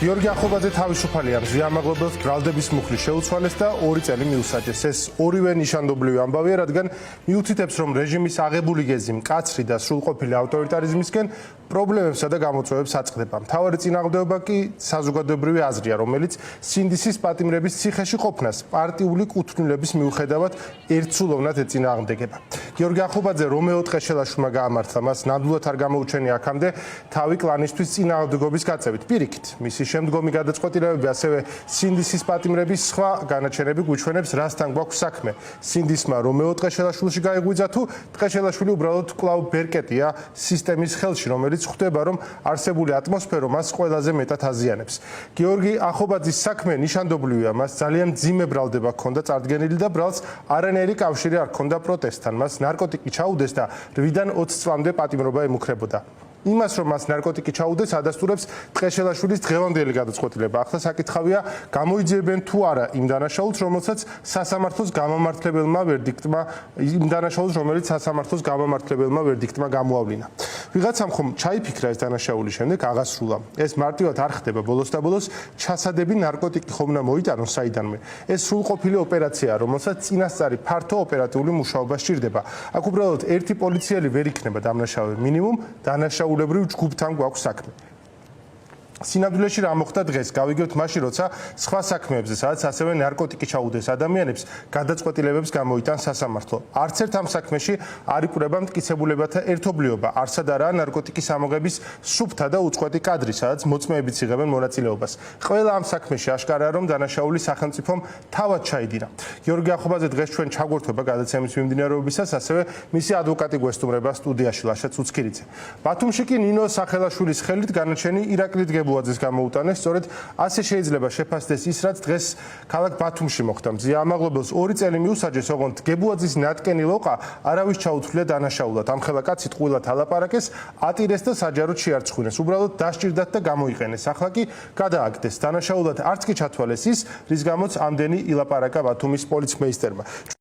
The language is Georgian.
გიორგი ახობაძე თავისუფალი ამ ზიამაღლებელს ბრალდების მუხლის შეუცვალეს და 2 წელი მიუსაჯეს. ეს ორივე ნიშანდობლივი ამბავია, რადგან მიუთითებს, რომ რეჟიმის აღებული გეზი მკაცრი და სრულყოფილი ავტორიტარიზმისკენ პრობლემებსა და გამოწვევებს აწყდება. მთავარი წინააღმდეგობა კი საზოგადოებრივი აზრია, რომელიც სინდისის პატიმრების ციხეში ყოფნას პარტიული კუთვნილების მიუხედავად ერთსულოვნად ეწინააღმდეგება. გიორგი ახობაძე რომეო ტყეშელაშვილმა გაამართლა, მას ნამდვილად არ გამოუჩენია აქამდე თავი კლანისთვის წინააღმდეგობის გაწევით. პირიქით, მისი შემდგომი გადაწყვეტილებები, ასევე სინდისის პატიმრების სხვა განაჩენები გვიჩვენებს, რასთან გვაქვს საქმე. სინდისმა რომეო ტყეშელაშვილში გაიღვიძა თუ ტყეშელაშვილი უბრალოდ კვლავ ბერკეტია სისტემის ხელში, რომელიც ხვდება, რომ არსებული ატმოსფერო მას ყველაზე მეტად აზიანებს. გიორგი ახობაძის საქმე ნიშანდობლივია, მას ძალიან მძიმე ბრალდება ჰქონდა წარდგენილი და ბრალს არანაირი კავშირი არ ჰქონდა პროტესტთან. მას ნარკოტიკი ჩაუდეს და 8-დან 20 წლამდე პატიმრობა ემუქრებოდა. იმას, რომ მას ნარკოტიკი ჩაუდეს, ადასტურებს ტყეშელაშვილის დღევანდელი გადაწყვეტილება. ახლა საკითხავია, გამოიძიებენ თუ არა იმ დანაშაულს, რომელიც სასამართლოს გამამართლებელმა ვერდიქტმა გამოავლინა. ვიღაცამ ხომ ჩაიფიქრა ეს დანაშაული შემდეგ აღასრულა. ეს მარტივად არ ხდება, ბოლოს და ბოლოს ჩასადები ნარკოტიკი ხომ უნდა მოიტანოს საიდანვე. ეს სრულყოფილი ოპერაციაა, რომელსაც წინასწარი ფართო ოპერატიული მუშაობა სჭირდება. აქ უბრალოდ ერთი პოლიციელი ვერ იქნება დამნაშავე, მინიმუმ დანაშაულებრივ ჯგუფთან გვაქვს საქმე. სინამდვილეში რა მოხდა დღეს? გავიგებთ მაშინ, როცა სხვა საქმეებზე, სადაც ასევე ნარკოტიკი ჩაუდეს ადამიანებს, გადაწყვეტილებებს გამოიტან სასამართლო. არც ერთ ამ საქმეში არ იკვრება მტკიცებულებათა ერთობლიობა. არსად არაა ნარკოტიკის ამოღების სუფთა და უწყვეტი კადრი, სადაც მოწმეებიც იღებენ მონაწილეობას. ყველა ამ საქმეში აშკარაა, რომ დანაშაული სახელმწიფომ თავად ჩაიდინა. გიორგი ახობაძე დღეს ჩვენ ჩაგვერთვება გადაცემის მიმდინარეობისას, ასევე მისი ადვოკატი გვესტუმრება სტუდიაში ლაშა ცუცქირიძე. ბათუმში კი ნინო სახელაშვილის ხელით განაჩენი ირაკლი დგებუაძეს გამოუტანეს. სწორედ ასე შეიძლება შეფასდეს ის, რაც დღეს ქალაქ ბათუმში მოხდა. მზიამაღლებელს 2 წელი მიუსაჯეს, ოღონდ დგებუაძის ნატკენი ლოყა არავის ჩაუთვლია დანაშაულად. ამხელა კაცი ტყუილად ალაპარაკეს, ატირეს და საჯაროდ შეარცხვინეს. უბრალოდ დასჭირდათ და გამოიყენეს. ახლა კი გადააგდეს. დანაშაულად არც კი ჩათვალეს ის, რის გამოც ამდენი ილაპარაკა ბათუმის პოლიცმეისტერმა.